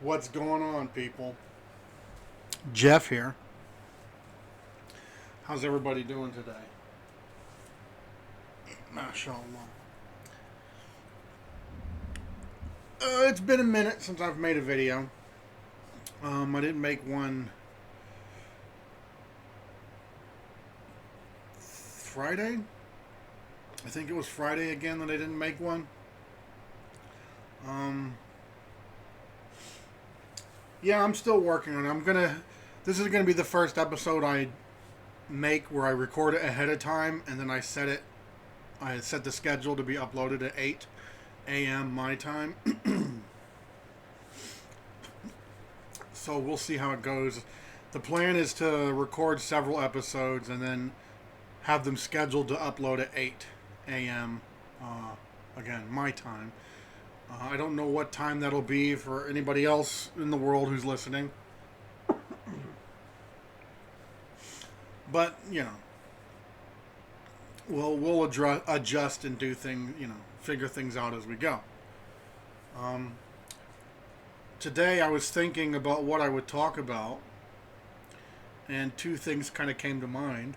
What's going on, people? Jeff here. How's everybody doing today? MashaAllah. It's been a minute since I've made a video. I didn't make one Friday. I think it was Friday again that I didn't make one. Yeah, I'm still working on it. This is gonna be the first episode I make where I record it ahead of time and then I set the schedule to be uploaded at 8 a.m. my time. So we'll see how it goes. The plan is to record several episodes and then have them scheduled to upload at 8 a.m. Again, my time. I don't know what time that'll be for anybody else in the world who's listening. But, we'll adjust and do things, figure things out as we go. Today I was thinking about what I would talk about, and two things kind of came to mind.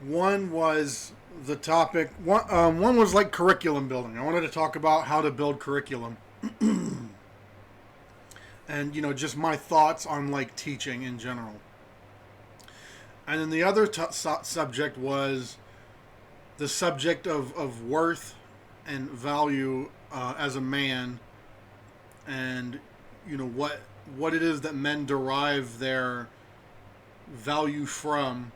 One was the topic. One was like curriculum building. I wanted to talk about how to build curriculum, and just my thoughts on like teaching in general. And then the other subject was the subject of worth and value as a man, and what it is that men derive their value from,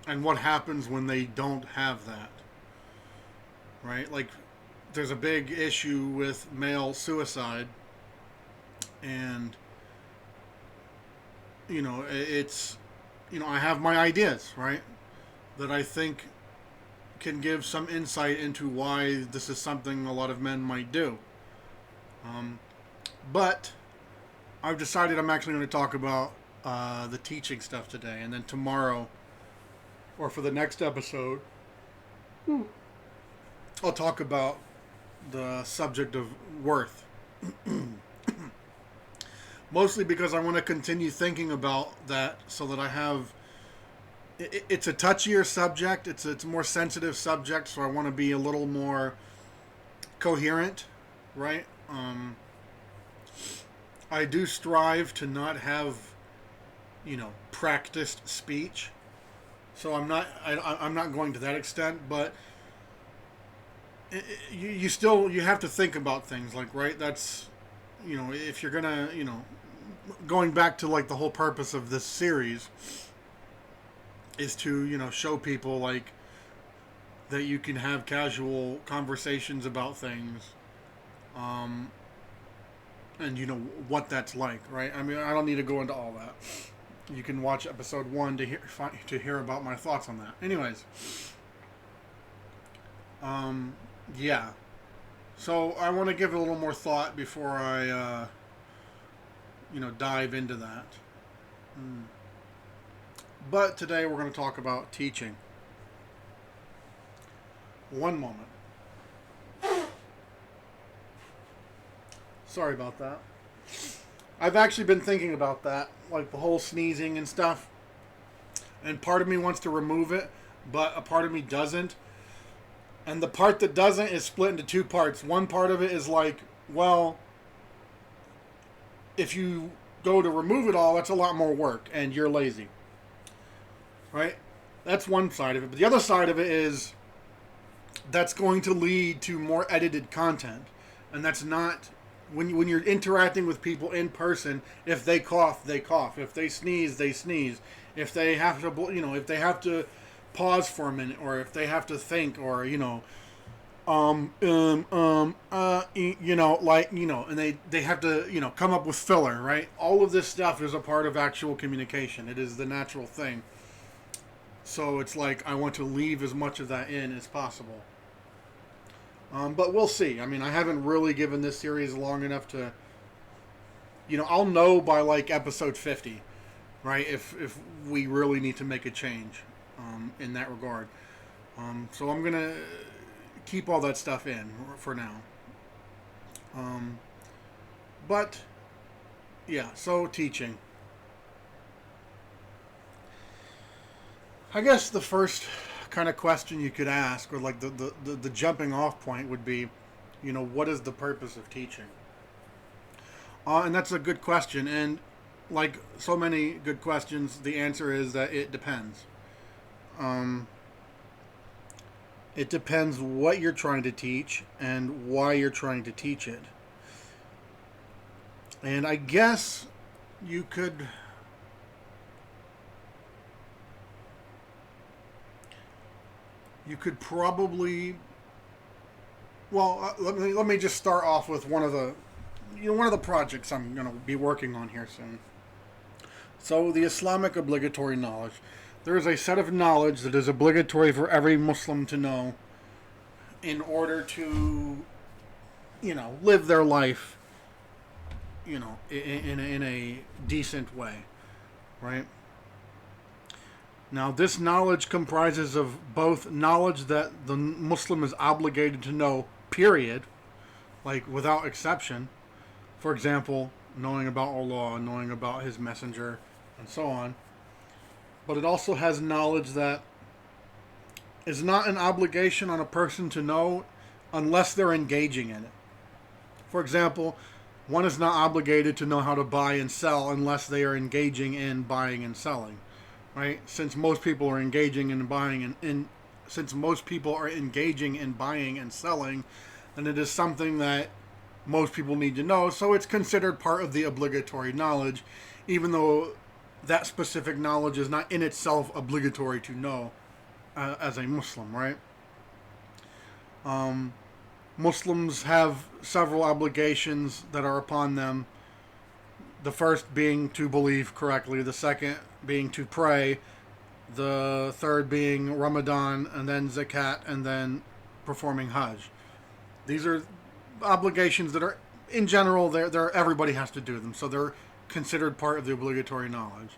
and what happens when they don't have that. Right? Like, there's a big issue with male suicide, and it's I have my ideas, right, that I think can give some insight into why this is something a lot of men might do. But I've decided I'm actually going to talk about the teaching stuff today, and then tomorrow, or for the next episode, I'll talk about the subject of worth. Mostly because I want to continue thinking about that, so that I have. It's a touchier subject. It's a more sensitive subject, so I want to be a little more coherent, right? I do strive to not have, practiced speech. So I'm not going to that extent, but you have to think about things, like, right? That's, if you're gonna, going back to like the whole purpose of this series is to, show people like that you can have casual conversations about things, and what that's like, right? I mean, I don't need to go into all that. You can watch episode 1 to hear about my thoughts on that. Anyways, yeah. So I want to give it a little more thought before I, dive into that. But today we're going to talk about teaching. One moment. Sorry about that. I've actually been thinking about that, like the whole sneezing and stuff. And part of me wants to remove it, but a part of me doesn't. And the part that doesn't is split into two parts. One part of it is like, well, if you go to remove it all, that's a lot more work, and you're lazy. Right? That's one side of it. But the other side of it is that's going to lead to more edited content. And that's not... When you're interacting with people in person, if they cough, they cough. If they sneeze, they sneeze. If they have to, if they have to pause for a minute, or if they have to think, or and they have to, come up with filler, right? All of this stuff is a part of actual communication. It is the natural thing. So it's like I want to leave as much of that in as possible. But we'll see. I mean, I haven't really given this series long enough to, I'll know by like episode 50, right? If we really need to make a change in that regard. So I'm going to keep all that stuff in for now. But yeah, so teaching. I guess the first kind of question you could ask, or like the jumping off point, would be, what is the purpose of teaching? And that's a good question. And like so many good questions, the answer is that it depends. Um, it depends what you're trying to teach and why you're trying to teach it. And I guess you could probably, well, let me just start off with one of the projects I'm going to be working on here soon. So the Islamic obligatory knowledge. There is a set of knowledge that is obligatory for every Muslim to know in order to, live their life, in a decent way, right? Now, this knowledge comprises of both knowledge that the Muslim is obligated to know, period, like without exception. For example, knowing about Allah, knowing about His Messenger, and so on. But it also has knowledge that is not an obligation on a person to know unless they're engaging in it. For example, one is not obligated to know how to buy and sell unless they are engaging in buying and selling, right? Since most people are engaging in buying and since most people are engaging in buying and selling, then it is something that most people need to know. So it's considered part of the obligatory knowledge, even though that specific knowledge is not in itself obligatory to know as a Muslim, right? Muslims have several obligations that are upon them. The first being to believe correctly, the second being to pray, the third being Ramadan, and then Zakat, and then performing Hajj. These are obligations that are, in general, they're everybody has to do them, so they're considered part of the obligatory knowledge.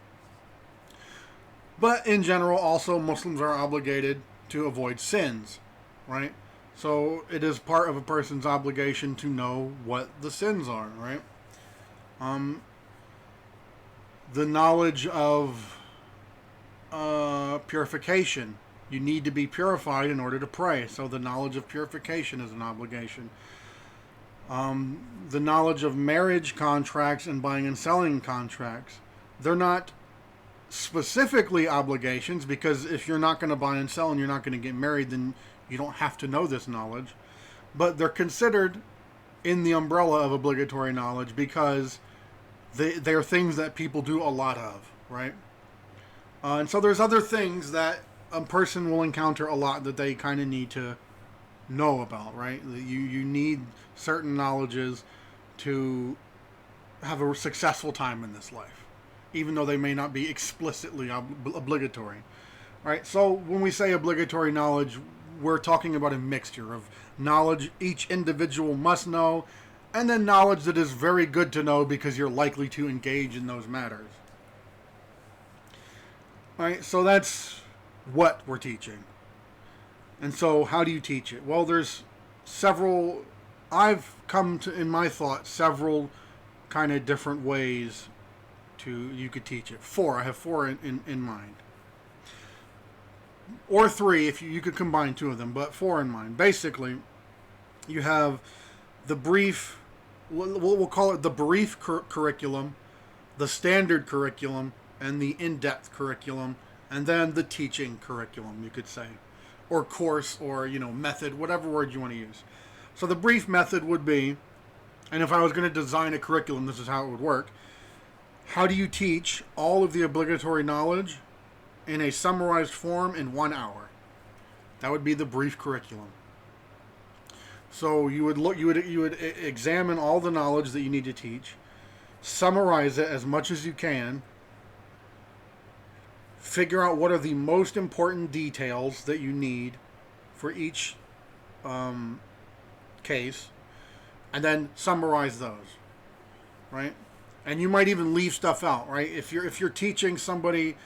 But in general, also, Muslims are obligated to avoid sins, right? So it is part of a person's obligation to know what the sins are, right? The knowledge of purification. You need to be purified in order to pray. So the knowledge of purification is an obligation. The knowledge of marriage contracts and buying and selling contracts. They're not specifically obligations, because if you're not going to buy and sell and you're not going to get married, then you don't have to know this knowledge. But they're considered in the umbrella of obligatory knowledge because they're things that people do a lot of, right? And so there's other things that a person will encounter a lot that they kind of need to know about, right? You need certain knowledges to have a successful time in this life, even though they may not be explicitly obligatory, right? So when we say obligatory knowledge, we're talking about a mixture of knowledge each individual must know, and then knowledge that is very good to know because you're likely to engage in those matters. All right, so that's what we're teaching. And so how do you teach it? Well, there's several, I've come to, in my thought, several kind of different ways you could teach it. I have four in mind. Or three, if you could combine two of them, but four in mind. Basically, you have the brief, we'll call it the brief curriculum, the standard curriculum, and the in-depth curriculum, and then the teaching curriculum, you could say. Or course, or, method, whatever word you want to use. So the brief method would be, and if I was going to design a curriculum, this is how it would work. How do you teach all of the obligatory knowledge in a summarized form in 1 hour? That would be the brief curriculum. So you would examine all the knowledge that you need to teach, summarize it as much as you can, figure out what are the most important details that you need for each case, and then summarize those, right? And you might even leave stuff out, right? If you're teaching somebody,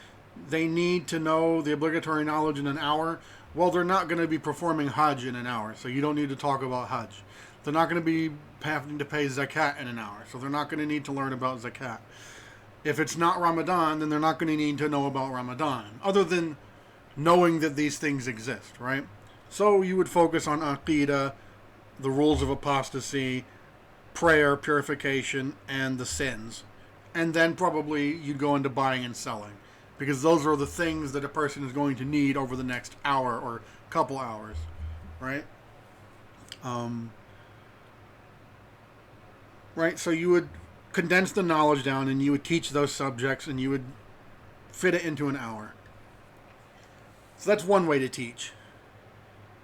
they need to know the obligatory knowledge in an hour. Well, they're not going to be performing Hajj in an hour, so you don't need to talk about Hajj. They're not going to be having to pay zakat in an hour, so they're not going to need to learn about zakat. If it's not Ramadan, then they're not going to need to know about Ramadan, other than knowing that these things exist, right? So you would focus on Aqidah, the rules of apostasy, prayer, purification, and the sins. And then probably you'd go into buying and selling, because those are the things that a person is going to need over the next hour or couple hours, right? Right, so you would condense the knowledge down and you would teach those subjects and you would fit it into an hour. So that's one way to teach.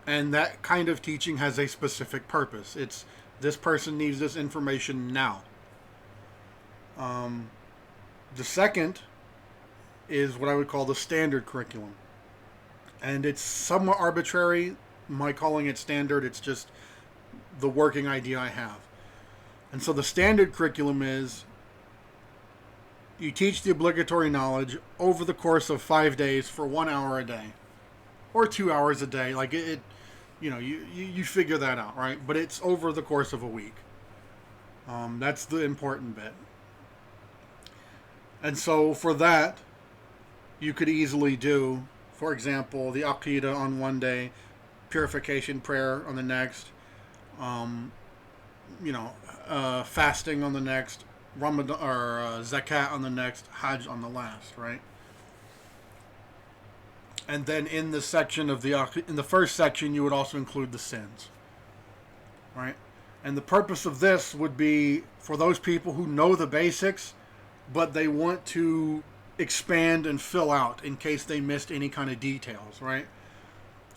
And that kind of teaching has a specific purpose. It's this person needs this information now. The second is what I would call the standard curriculum. And it's somewhat arbitrary. My calling it standard, it's just the working idea I have. And so the standard curriculum is you teach the obligatory knowledge over the course of 5 days for 1 hour a day. Or 2 hours a day. Like it you figure that out, right? But it's over the course of a week. That's the important bit. And so for that, you could easily do, for example, the Aqidah on one day, purification prayer on the next, fasting on the next, Ramadan or zakat on the next, Hajj on the last, right? And then in the section of in the first section, you would also include the sins, right? And the purpose of this would be for those people who know the basics, but they want to expand and fill out in case they missed any kind of details, right?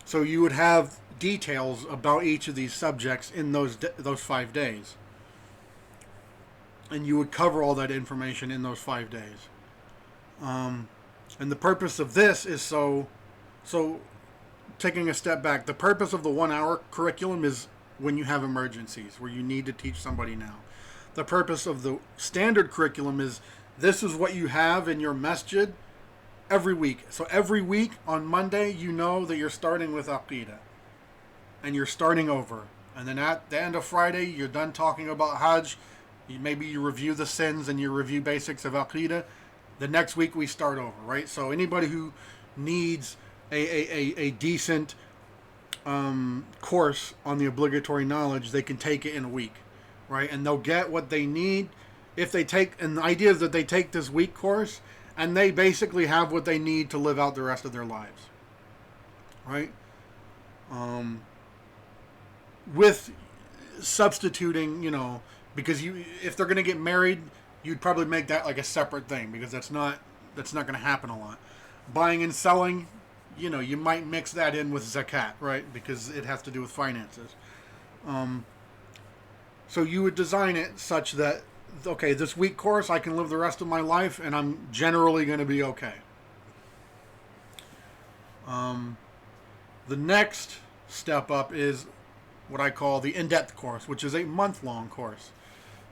So you would have details about each of these subjects in those 5 days. And you would cover all that information in those 5 days. And the purpose of this is so taking a step back, the purpose of the 1 hour curriculum is when you have emergencies, where you need to teach somebody now. The purpose of the standard curriculum is this is what you have in your masjid every week. So every week on Monday, you know that you're starting with Aqidah. And you're starting over. And then at the end of Friday, you're done talking about Hajj. Maybe you review the sins and you review basics of Aqidah. The next week we start over, right? So anybody who needs a decent course on the obligatory knowledge, they can take it in a week, right? And they'll get what they need if they take, and the idea is that they take this week course and they basically have what they need to live out the rest of their lives, right? With substituting, because if they're going to get married, you'd probably make that like a separate thing, because that's not going to happen a lot. Buying and selling, you might mix that in with zakat, right? Because it has to do with finances. So you would design it such that, okay, this week course, I can live the rest of my life and I'm generally going to be okay. The next step up is what I call the in-depth course, which is a month-long course.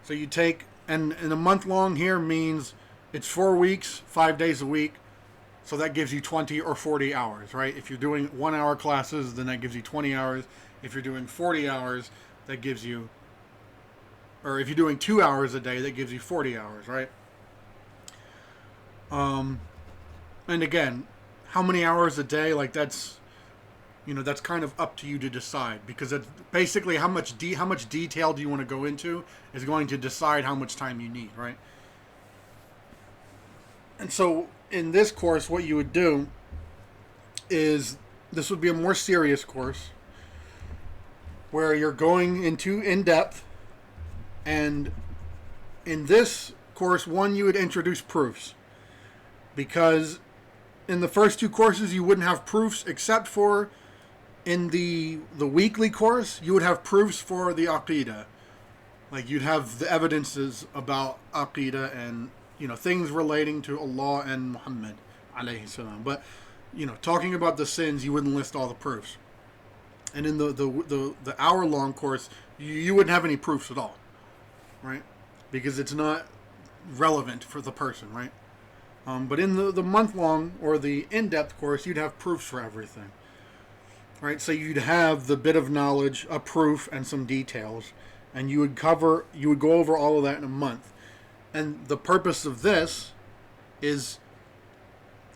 So you take, and a month-long here means it's 4 weeks, 5 days a week. So that gives you 20 or 40 hours, right? If you're doing 1 hour classes, then that gives you 20 hours. If you're doing 40 hours, that gives you, or if you're doing 2 hours a day, that gives you 40 hours, right? And again, how many hours a day? Like that's kind of up to you to decide, because it's basically how much detail do you want to go into is going to decide how much time you need, right? And so in this course, what you would do is, this would be a more serious course where you're going into in-depth, and in this course, you would introduce proofs, because in the first 2 courses you wouldn't have proofs, except for in the weekly course you would have proofs for the Aqidah. Like you'd have the evidences about Aqidah and things relating to Allah and Muhammad alayhi salam. But talking about the sins, you wouldn't list all the proofs. And in the hour-long course, you wouldn't have any proofs at all, right? Because it's not relevant for the person, right? But in the month-long or the in-depth course, you'd have proofs for everything. right? So you'd have the bit of knowledge, a proof, and some details, and you would go over all of that in a month. And the purpose of this is,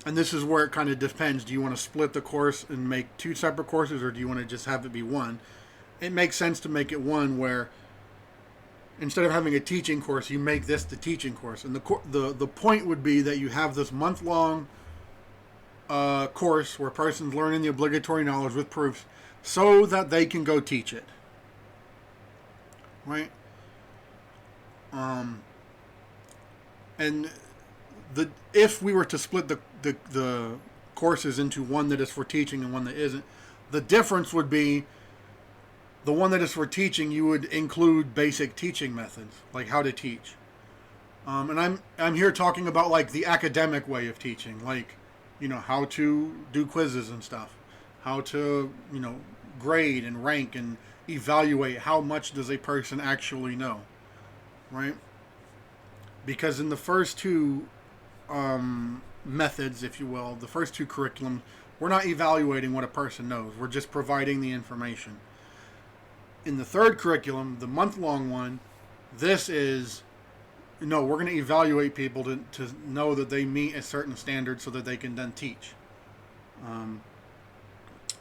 and this is where it kind of depends. Do you want to split the course and make two separate courses, or do you want to just have it be one? It makes sense to make it one, where instead of having a teaching course, you make this the teaching course. And the point would be that you have this month-long course where a person's learning the obligatory knowledge with proofs so that they can go teach it. Right? And if we were to split the courses into one that is for teaching and one that isn't, the difference would be the one that is for teaching, you would include basic teaching methods, like how to teach. And I'm here talking about like the academic way of teaching, like, how to do quizzes and stuff, how to, grade and rank and evaluate how much does a person actually know, right? Because in the first two methods, if you will, the first two curriculums, we're not evaluating what a person knows. We're just providing the information. In the third curriculum, the month-long one, this is, we're going to evaluate people to know that they meet a certain standard so that they can then teach.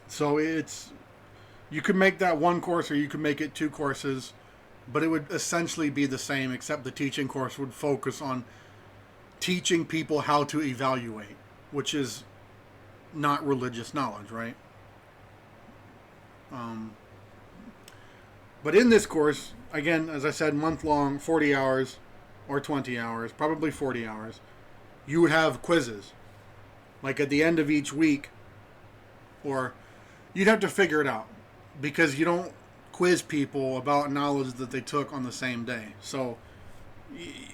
So you could make that one course or you could make it two courses, but it would essentially be the same, except the teaching course would focus on teaching people how to evaluate, which is not religious knowledge, right? But in this course, again, as I said, month-long, 40 hours or 20 hours, probably 40 hours, you would have quizzes. Like at the end of each week, or you'd have to figure it out, because you don't quiz people about knowledge that they took on the same day. So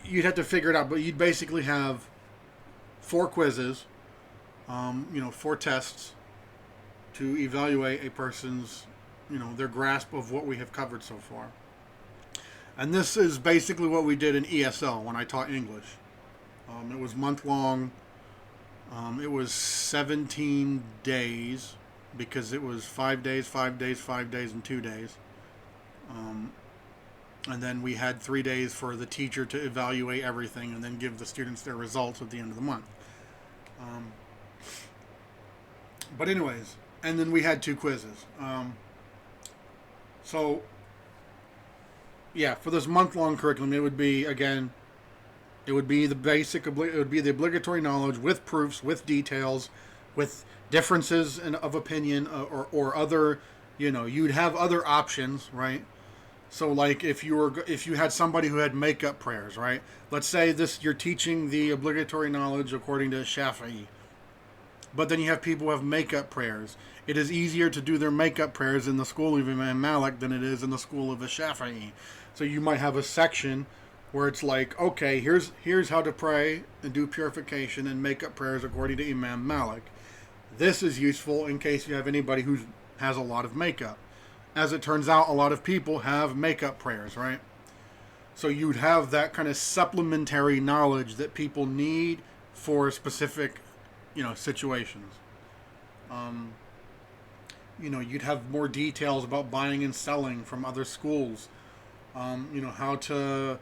you'd have to figure it out, but you'd basically have 4 quizzes, 4 tests to evaluate a person's, their grasp of what we have covered so far. And this is basically what we did in ESL when I taught English. It was month-long. It was 17 days, because it was 5 days, 5 days, 5 days, and 2 days. And then we had 3 days for the teacher to evaluate everything and then give the students their results at the end of the month. But anyways, and then we had 2 quizzes. So, yeah, for this month-long curriculum, it would be, again, it would be the obligatory knowledge with proofs, with details, with differences of opinion, or other, you'd have other options, right? So, like, if you had somebody who had make-up prayers, right? Let's say you're teaching the obligatory knowledge according to Shafi'i, but then you have people who have make-up prayers. It is easier to do their make-up prayers in the school of Imam Malik than it is in the school of a Shafi'i. So you might have a section where it's like, okay, here's how to pray and do purification and make-up prayers according to Imam Malik. This is useful in case you have anybody who has a lot of makeup. As it turns out, a lot of people have makeup prayers, right? So you'd have that kind of supplementary knowledge that people need for specific, situations. You'd have more details about buying and selling from other schools. How to,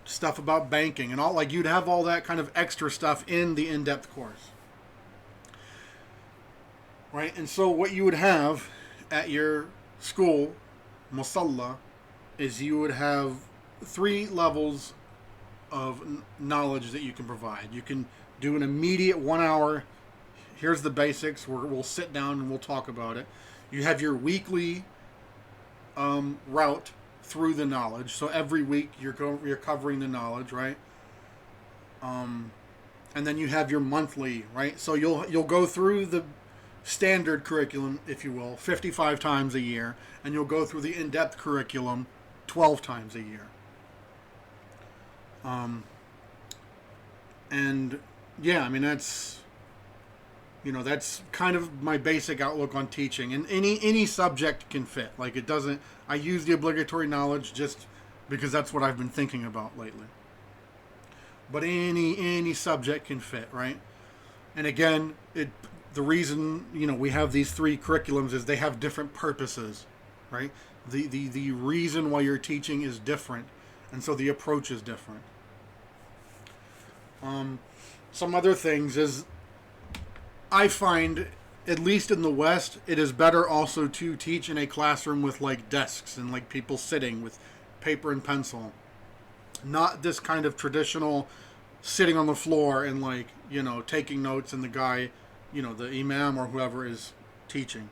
stuff about banking and all. Like, you'd have all that kind of extra stuff in the in-depth course. Right? And so what you would have at your school, Musalla, is you would have 3 levels of knowledge that you can provide. You can do an immediate 1 hour, here's the basics, we'll sit down and we'll talk about it. You have your weekly route through the knowledge. So every week you're covering the knowledge, right? And then you have your monthly, right? So you'll go through the standard curriculum, if you will, 55 times a year, and you'll go through the in-depth curriculum 12 times a year. And yeah, I mean, that's kind of my basic outlook on teaching, and any subject can fit. Like, it doesn't, I use the obligatory knowledge just because that's what I've been thinking about lately. But any subject can fit, right? And again, the reason, we have these three curriculums is they have different purposes, right? The reason why you're teaching is different, and so the approach is different. Some other things is, I find, at least in the West, it is better also to teach in a classroom with like desks and like people sitting with paper and pencil. Not this kind of traditional sitting on the floor and like, taking notes, and the guy, the imam or whoever is teaching.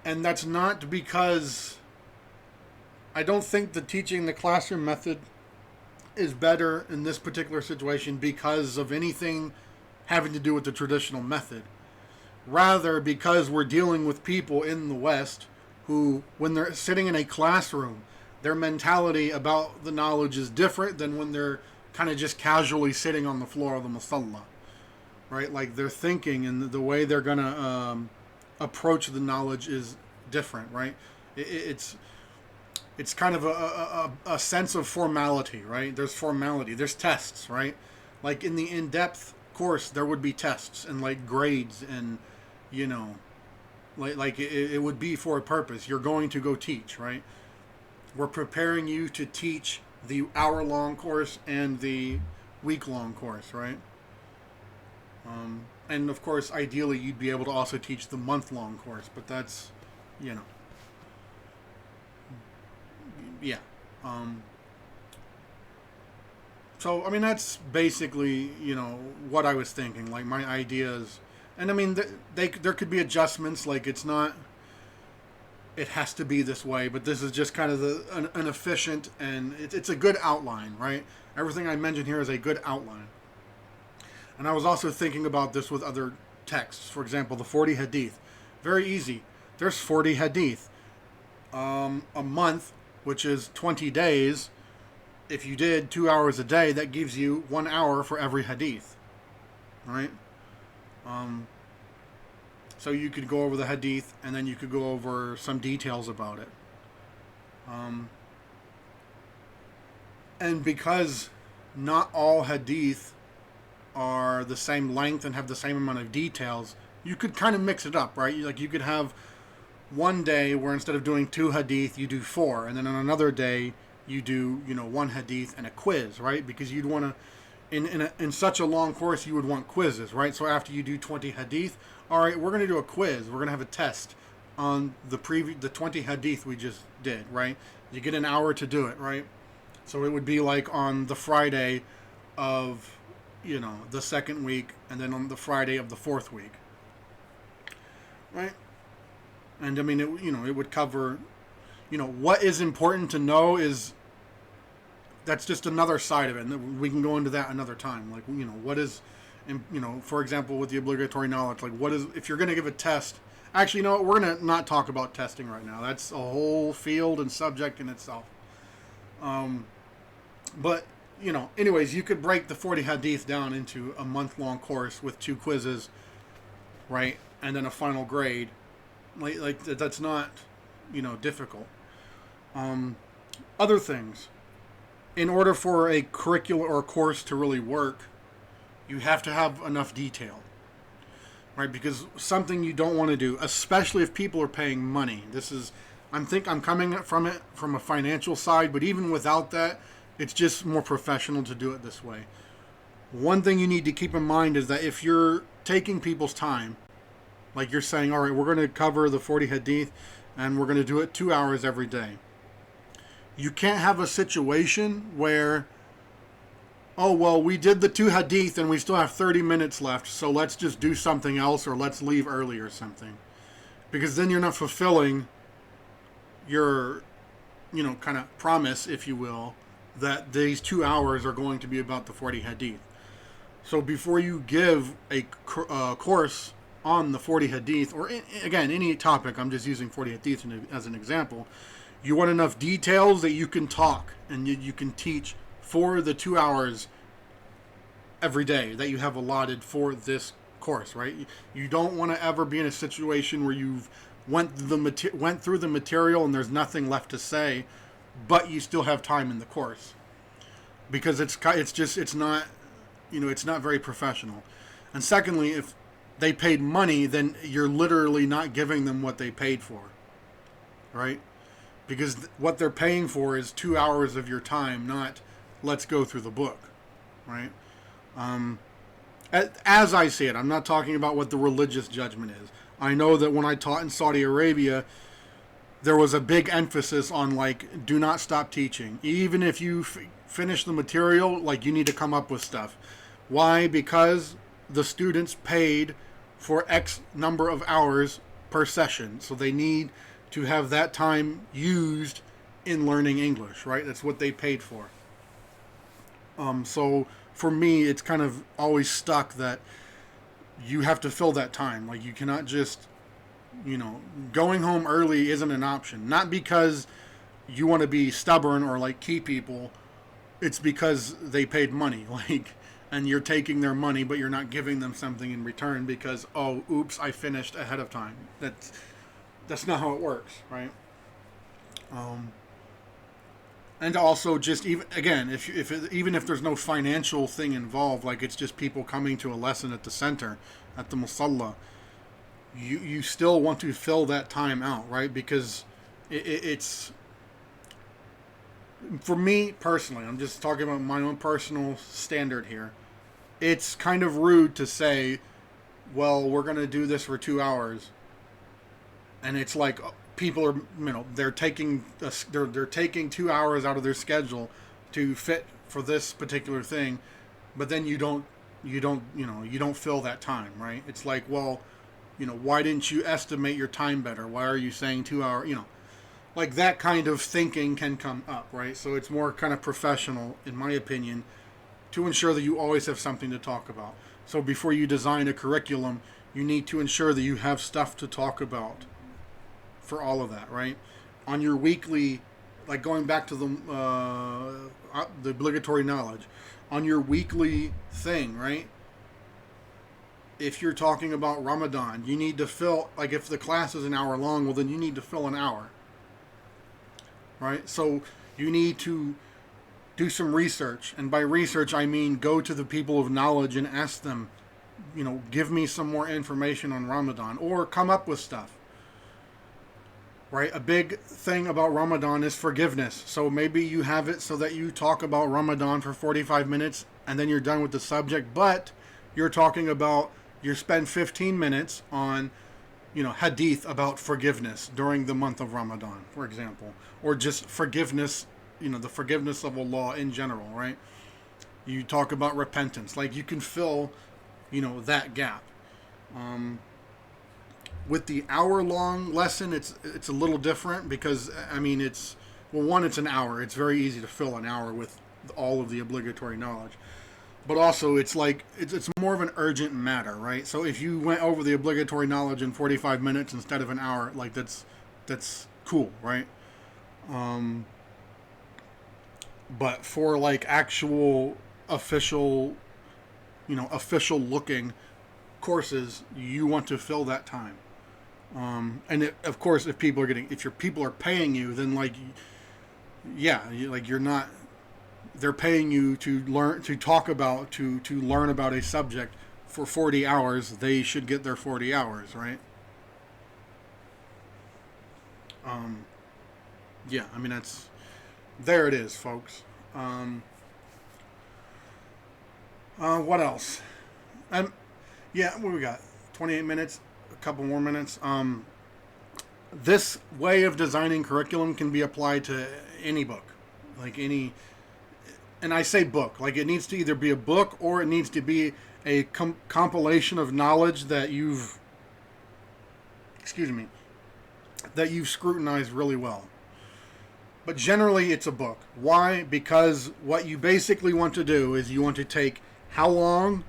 And that's not because I don't think the teaching the classroom method is better in this particular situation because of anything having to do with the traditional method. Rather, because we're dealing with people in the West who, when they're sitting in a classroom, their mentality about the knowledge is different than when they're kind of just casually sitting on the floor of the musalla, right? Like their thinking and the way they're going to approach the knowledge is different, right? It's kind of a sense of formality, right? There's formality. There's tests, right? Like in the in-depth course, there would be tests and like grades and, like it would be for a purpose. You're going to go teach, right? We're preparing you to teach the hour-long course and the week-long course, right? And of course, ideally, you'd be able to also teach the month-long course, but that's, yeah. So, I mean, that's basically, what I was thinking, like my ideas. And I mean, there could be adjustments, like it's not, it has to be this way, but this is just kind of an efficient, and it's a good outline, right? Everything I mentioned here is a good outline. And I was also thinking about this with other texts. For example, the 40 hadith. Very easy. There's 40 hadith. A month, which is 20 days, if you did 2 hours a day, that gives you 1 hour for every hadith. Right? So you could go over the hadith, and then you could go over some details about it. And because not all hadith are the same length and have the same amount of details, you could kind of mix it up, right? Like you could have one day where instead of doing 2 hadith, you do 4, and then on another day you do, 1 hadith and a quiz, right? Because you'd want to, in such a long course, you would want quizzes, right? So after you do 20 hadith, all right, we're going to do a quiz. We're going to have a test on the 20 hadith we just did, right? You get an hour to do it, right? So it would be like on the Friday of, the second week, and then on the Friday of the 4th week, right? And I mean, it would cover, what is important to know is, that's just another side of it, and we can go into that another time. Like, what is, for example, with the obligatory knowledge, like what is, if you're going to give a test, actually, we're going to not talk about testing right now. That's a whole field and subject in itself. But, anyways, you could break the 40 hadith down into a month-long course with 2 quizzes, right? And then a final grade. Like that's not, difficult. Other things. In order for a curriculum or a course to really work, you have to have enough detail, right? Because something you don't want to do, especially if people are paying money. I'm coming from it from a financial side, but even without that, it's just more professional to do it this way. One thing you need to keep in mind is that if you're taking people's time, like you're saying, all right, we're going to cover the 40 hadith and we're going to do it 2 hours every day. You can't have a situation where, oh, well, we did the 2 hadith and we still have 30 minutes left, so let's just do something else or let's leave early or something. Because then you're not fulfilling your, kind of promise, if you will, that these 2 hours are going to be about the 40 hadith. So before you give a course on the 40 hadith, or again, any topic, I'm just using 40 hadith as an example, you want enough details that you can talk and you can teach for the 2 hours every day that you have allotted for this course, right? You don't want to ever be in a situation where you've went through the material and there's nothing left to say, but you still have time in the course, because it's not very professional. And secondly, they paid money, then you're literally not giving them what they paid for, right? Because what they're paying for is 2 hours of your time, not let's go through the book, right? As I see it, I'm not talking about what the religious judgment is. I know that when I taught in Saudi Arabia, there was a big emphasis on, like, do not stop teaching. Even if you finish the material, like, you need to come up with stuff. Why? Because the students paid for X number of hours per session. So they need to have that time used in learning English, right? That's what they paid for. So for me, it's kind of always stuck that you have to fill that time. Like, you cannot just, going home early isn't an option. Not because you want to be stubborn or, like, keep people. It's because they paid money, like, and you're taking their money, but you're not giving them something in return because, oh, oops, I finished ahead of time. That's not how it works, right? And also, just even even if there's no financial thing involved, like it's just people coming to a lesson at the center, at the musalla, you still want to fill that time out, right? Because it's, for me personally, I'm just talking about my own personal standard here. It's kind of rude to say, well, we're going to do this for 2 hours. And it's like people are, they're taking 2 hours out of their schedule to fit for this particular thing, but then you don't fill that time, right? It's like, well, why didn't you estimate your time better? Why are you saying 2 hours? Like that kind of thinking can come up, right? So it's more kind of professional, in my opinion, to ensure that you always have something to talk about. So before you design a curriculum, you need to ensure that you have stuff to talk about for all of that, right? On your weekly, like going back to the obligatory knowledge, on your weekly thing, right? If you're talking about Ramadan, you need to fill, like if the class is an hour long, well then you need to fill an hour, right? So you need to do some research, and by research I mean go to the people of knowledge and ask them, give me some more information on Ramadan, or come up with stuff. Right? A big thing about Ramadan is forgiveness. So maybe you have it so that you talk about Ramadan for 45 minutes and then you're done with the subject, but you're talking about, you spend 15 minutes on, hadith about forgiveness during the month of Ramadan, for example, or just forgiveness, the forgiveness of Allah in general, right? You talk about repentance. Like, you can fill, that gap. With the hour-long lesson, it's a little different because, it's an hour. It's very easy to fill an hour with all of the obligatory knowledge. But also, it's like, it's more of an urgent matter, right? So if you went over the obligatory knowledge in 45 minutes instead of an hour, like, that's cool, right? But for, like, actual official looking courses, you want to fill that time. And of course, if your people are paying you, then you're not. They're paying you to learn, to talk about, to learn about a subject for 40 hours. They should get their 40 hours, right? That's, there it is, folks. What else? What we got? 28 minutes. Couple more minutes. This way of designing curriculum can be applied to any book, and I say book, like it needs to either be a book or it needs to be a compilation of knowledge that you've scrutinized really well. But generally it's a book. Why? Because what you basically want to do is you want to take how long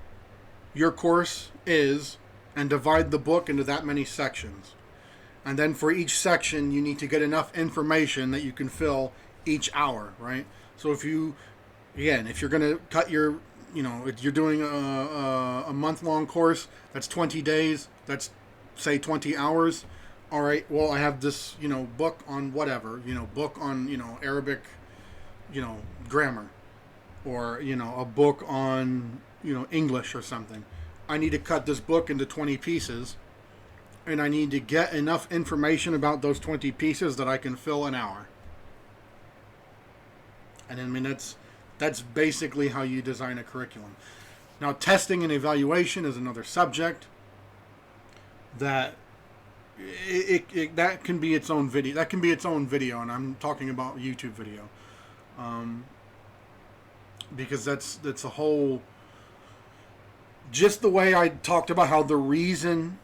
your course is and divide the book into that many sections. And then for each section, you need to get enough information that you can fill each hour, right? So if you're going to cut your, if you're doing a month-long course, that's 20 days, that's, say, 20 hours. All right, well, I have this, book on whatever, book on, Arabic, grammar, or, a book on, English or something. I need to cut this book into 20 pieces, and I need to get enough information about those 20 pieces that I can fill an hour. And I mean, that's basically how you design a curriculum. Now, testing and evaluation is another subject that that can be its own video. That can be its own video, and I'm talking about YouTube video, because that's a whole. Just the way I talked about how the reason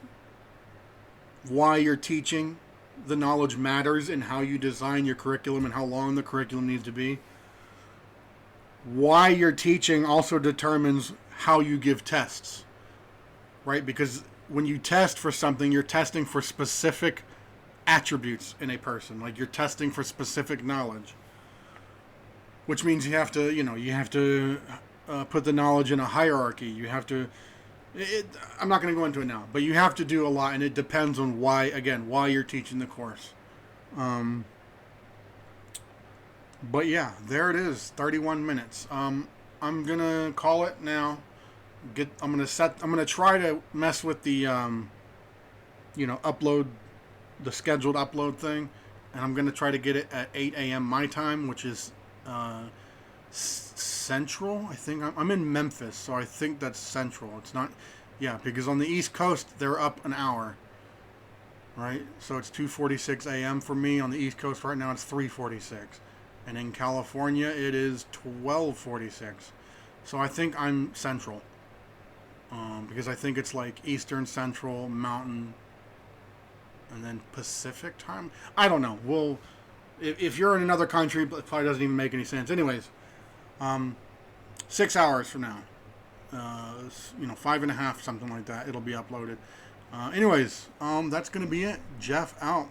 why you're teaching the knowledge matters and how you design your curriculum and how long the curriculum needs to be. Why you're teaching also determines how you give tests, right? Because when you test for something, you're testing for specific attributes in a person. Like, you're testing for specific knowledge, which means you have to put the knowledge in a hierarchy. You have to. I'm not going to go into it now, but you have to do a lot, and it depends on why you're teaching the course. But yeah, there it is, 31 minutes. I'm gonna call it now. I'm gonna try to mess with the upload, the scheduled upload thing, and I'm gonna try to get it at 8 a.m. my time, which is Central. I think I'm in Memphis, so I think that's Central. It's not, yeah, because on the East Coast they're up an hour, right? So it's 2:46 a.m. for me on the East Coast right now. It's 3:46. And in California, it is 12:46. So I think I'm Central. Because I think it's like Eastern, Central, Mountain, and then Pacific time. I don't know. Well, if you're in another country, it probably doesn't even make any sense. Anyways, 6 hours from now. 5.5, something like that. It'll be uploaded. Anyways, that's going to be it. Jeff out.